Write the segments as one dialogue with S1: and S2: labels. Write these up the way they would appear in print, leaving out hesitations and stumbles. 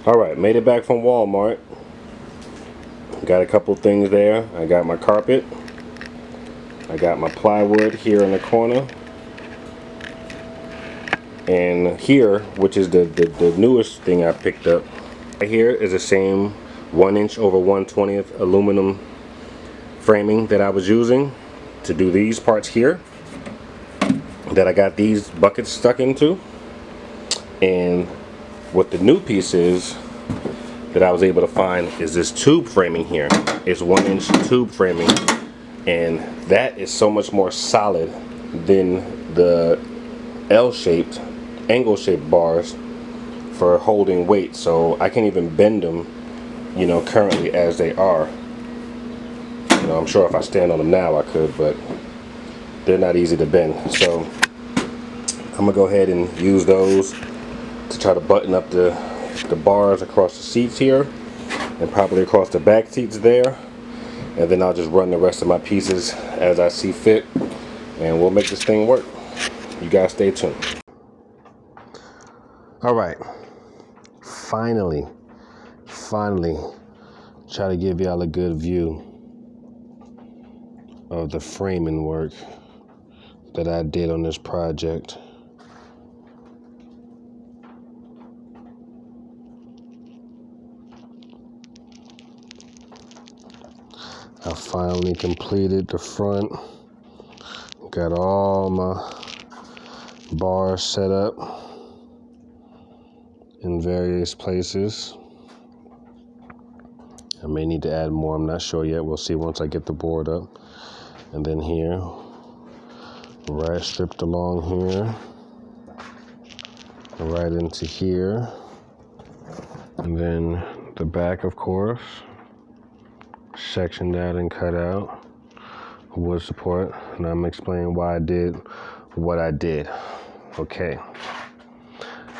S1: All right, made it back from Walmart. Got a couple things there. I got my carpet. I got my plywood here in the corner. And here, which is the newest thing I picked up, right here is the same 1" over 1/20 aluminum framing that I was using to do these parts here that I got these buckets stuck into. And what the new piece is that I was able to find is this tube framing here. It's 1" tube framing, and that is so much more solid than the L-shaped, angle-shaped bars for holding weight. So I can even bend them, you know, currently as they are. You know, I'm sure if I stand on them now I could, but they're not easy to bend. So I'm gonna go ahead and use those to try to button up the bars across the seats here and probably across the back seats there, and then I'll just run the rest of my pieces as I see fit, and we'll make this thing work. You guys stay tuned. All right, finally try to give y'all a good view of the framing work that I did on this project. I finally completed the front. Got all my bars set up in various places. I may need to add more, I'm not sure yet. We'll see once I get the board up. And then here, right stripped along here, right into here. And then the back, of course. Sectioned out and cut out wood support, and I'm explaining why I did what I did. Okay.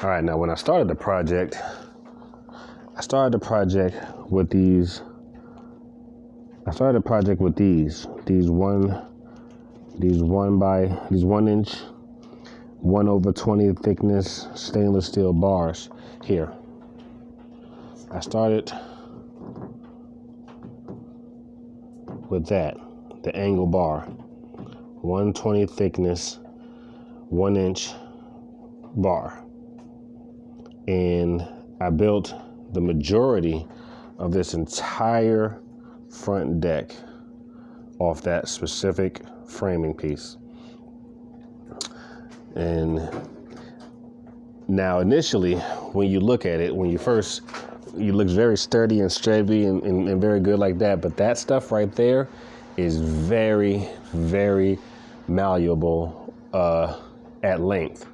S1: All right, now when I started the project with these. These 1" 1/20 thickness stainless steel bars here. I started with that, the angle bar, 1/20 thickness, 1" bar. And I built the majority of this entire front deck off that specific framing piece. And now initially, when you look at it, it looks very sturdy and stretchy and very good like that, but that stuff right there is very, very malleable at length.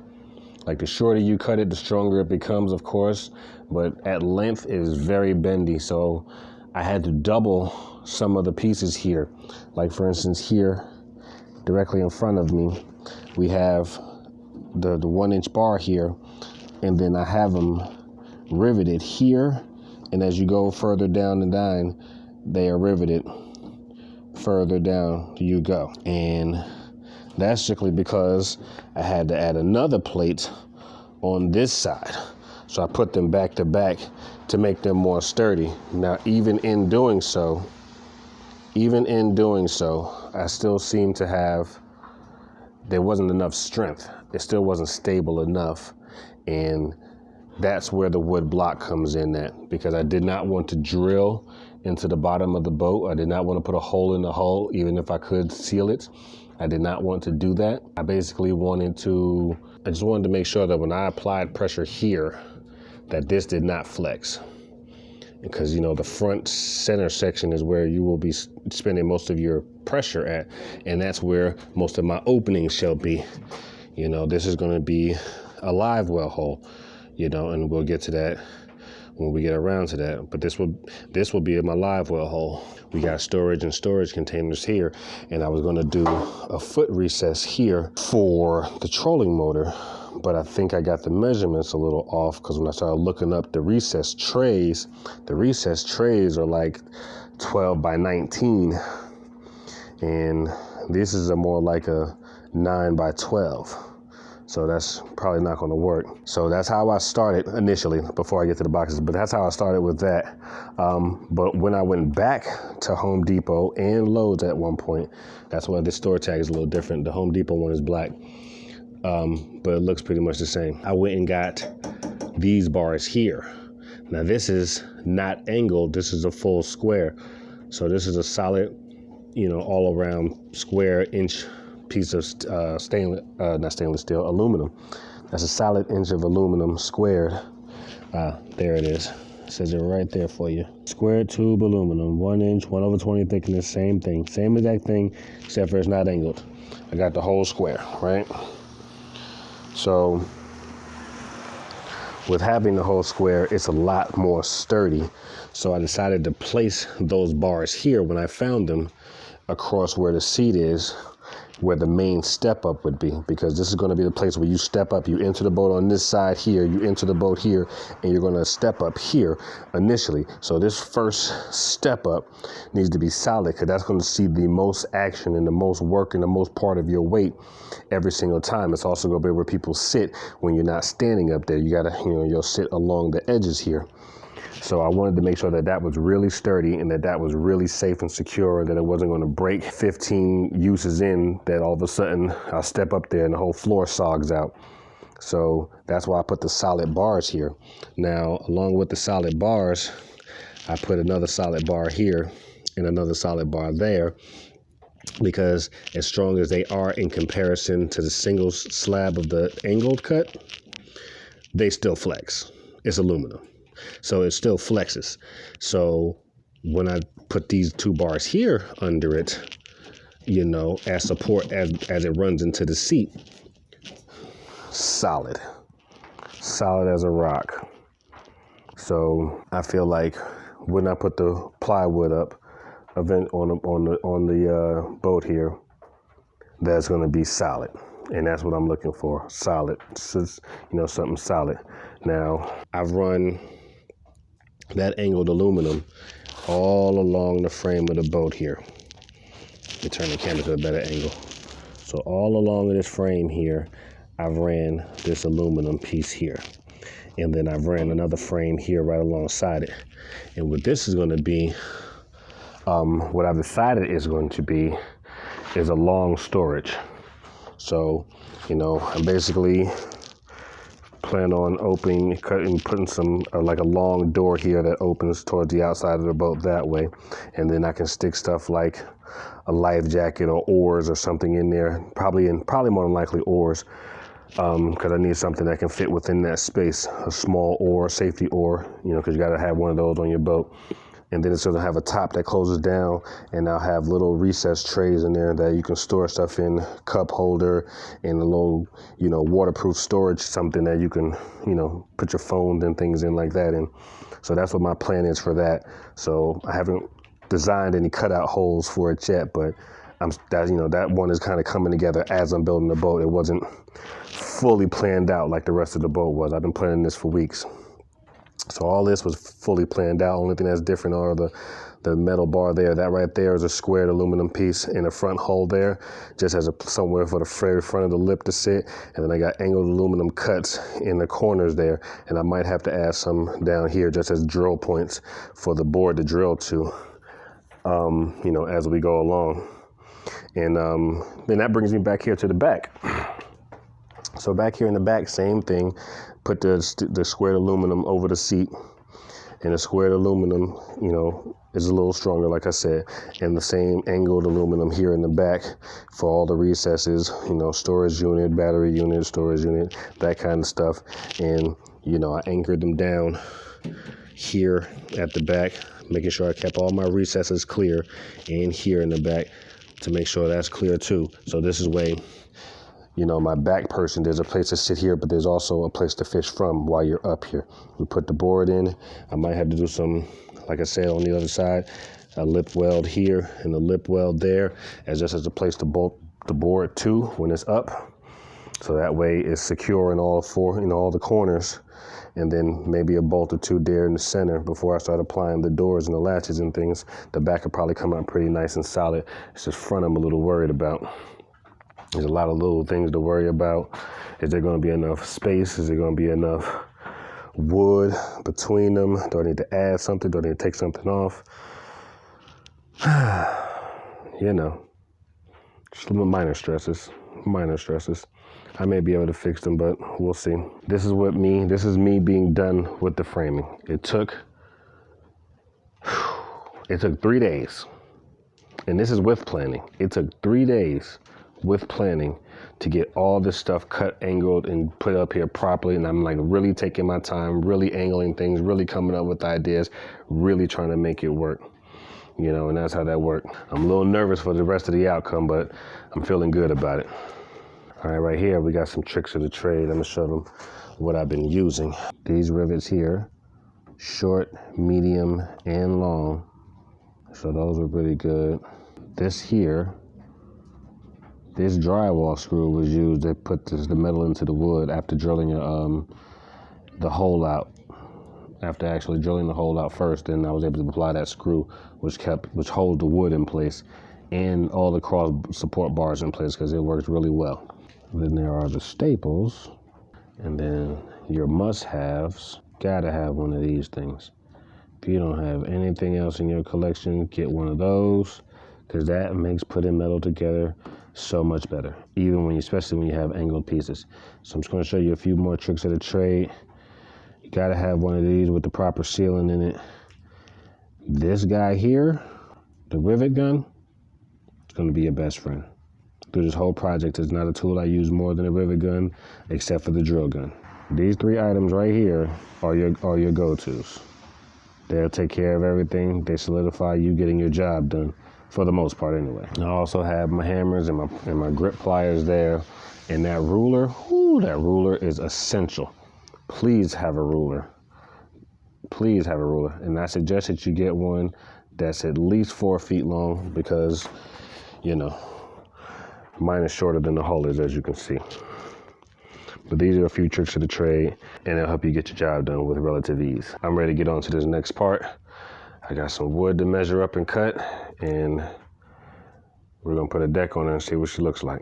S1: Like the shorter you cut it, the stronger it becomes, of course, but at length it is very bendy. So I had to double some of the pieces here. Like for instance here, directly in front of me, we have the 1" bar here, and then I have them riveted here, and as you go further down the line, they are riveted further down you go. And that's strictly because I had to add another plate on this side. So I put them back to back to make them more sturdy. Now, even in doing so, I still seem to have, there wasn't enough strength. It still wasn't stable enough. And that's where the wood block comes in at, because I did not want to drill into the bottom of the boat. I did not want to put a hole in the hull, even if I could seal it. I did not want to do that. I just wanted to make sure that when I applied pressure here, that this did not flex. because you know the front center section is where you will be spending most of your pressure at, and that's where most of my openings shall be. You know, this is going to be a live well hole, you know, and we'll get to that when we get around to that. But this will be my live well hole. We got storage and storage containers here, and I was going to do a foot recess here for the trolling motor, but I think I got the measurements a little off, because when I started looking up the recess trays are like 12 by 19, and this is a more like a 9 by 12. So that's probably not going to work. So that's how I started initially before I get to the boxes. But that's how I started with that. But when I went back to Home Depot and Lowe's at one point, that's why the store tag is a little different. The Home Depot one is black, but it looks pretty much the same. I went and got these bars here. Now this is not angled. This is a full square. So this is a solid, you know, all around square inch piece of not stainless steel, aluminum. That's a solid inch of aluminum squared. There it is. It says it right there for you. Squared tube aluminum, 1 inch, 1/20 thickness, same thing. Same exact thing, except for it's not angled. I got the whole square, right? So with having the whole square, it's a lot more sturdy. So I decided to place those bars here when I found them across where the seat is, where the main step up would be, because this is going to be the place where you step up. You enter the boat on this side here, you enter the boat here, and you're going to step up here initially. So this first step up needs to be solid, because that's going to see the most action and the most work and the most part of your weight every single time. It's also going to be where people sit when you're not standing up there. You got to, you know, you'll sit along the edges here. So I wanted to make sure that that was really sturdy and that that was really safe and secure, and that it wasn't going to break 15 uses in, that all of a sudden I'll step up there and the whole floor sogs out. So that's why I put the solid bars here. Now, along with the solid bars, I put another solid bar here and another solid bar there, because as strong as they are in comparison to the single slab of the angled cut, they still flex. It's aluminum, so it still flexes. So when I put these 2 bars here under it, you know, as support as it runs into the seat, solid as a rock. So I feel like when I put the plywood up on the boat here, that's going to be solid, and that's what I'm looking for. Solid, just, you know, something solid. Now I've run that angled aluminum all along the frame of the boat here. Let me turn the camera to a better angle. So all along this frame here, I've ran this aluminum piece here, and then I've ran another frame here right alongside it. And what this is going to be, what I've decided is going to be, is a long storage. So, you know, I basically plan on putting some like a long door here that opens towards the outside of the boat that way, and then I can stick stuff like a life jacket or oars or something in there, probably more than likely oars, because I need something that can fit within that space, a small oar, safety oar, you know, because you got to have one of those on your boat. And then it's going to have a top that closes down, and I'll have little recessed trays in there that you can store stuff in, cup holder, and a little, you know, waterproof storage, something that you can, you know, put your phones and things in like that. And so that's what my plan is for that. So I haven't designed any cutout holes for it yet, but that one is kind of coming together as I'm building the boat. It wasn't fully planned out like the rest of the boat was. I've been planning this for weeks. So all this was fully planned out. Only thing that's different are the metal bar there. That right there is a squared aluminum piece in the front hole there, just as somewhere for the very front of the lip to sit. And then I got angled aluminum cuts in the corners there. And I might have to add some down here just as drill points for the board to drill to, you know, as we go along. And then that brings me back here to the back. So back here in the back, same thing. Put the squared aluminum over the seat, and the squared aluminum, you know, is a little stronger, like I said, and the same angled aluminum here in the back for all the recesses, you know, storage unit, battery unit, storage unit, that kind of stuff. And, you know, I anchored them down here at the back, making sure I kept all my recesses clear, and here in the back to make sure that's clear too. So this is way, you know, my back person, there's a place to sit here, but there's also a place to fish from while you're up here. We put the board in. I might have to do some, like I said, on the other side, a lip weld here and a lip weld there, as just as a place to bolt the board to when it's up. So that way it's secure in all four, all the corners. And then maybe a bolt or two there in the center before I start applying the doors and the latches and things. The back will probably come out pretty nice and solid. It's just front I'm a little worried about. There's a lot of little things to worry about. Is there going to be enough space? Is there going to be enough wood between them? Do I need to add something? Do I need to take something off? You know, just minor stresses. I may be able to fix them, but we'll see. This is me being done with the framing. It took 3 days. And this is with planning. It took 3 days with planning to get all this stuff cut, angled, and put up here properly. And I'm like really taking my time, really angling things, really coming up with ideas, really trying to make it work. And that's how that worked. I'm a little nervous for the rest of the outcome, but I'm feeling good about it. All right here we got some tricks of the trade. I'm gonna show them what I've been using. These rivets here, short, medium, and long. So those were pretty good. This drywall screw was used to put the metal into the wood after drilling the hole out. After actually drilling the hole out first, then I was able to apply that screw, which holds the wood in place and all the cross support bars in place because it works really well. Then there are the staples, and then your must-haves. Gotta have one of these things. If you don't have anything else in your collection, get one of those, because that makes putting metal together so much better, especially when you have angled pieces. So I'm just going to show you a few more tricks of the trade. You gotta have one of these with the proper sealing in it. This guy here, the rivet gun, it's going to be your best friend. Through this whole project, it's not a tool I use more than a rivet gun, except for the drill gun. These 3 items right here are your go-tos. They'll take care of everything. They solidify you getting your job done, for the most part anyway. I also have my hammers and my grip pliers there. And that ruler, that ruler is essential. Please have a ruler. Please have a ruler. And I suggest that you get one that's at least 4 feet long because, mine is shorter than the hole is, as you can see. But these are a few tricks of the trade, and it'll help you get your job done with relative ease. I'm ready to get on to this next part. I got some wood to measure up and cut, and we're gonna put a deck on her and see what she looks like.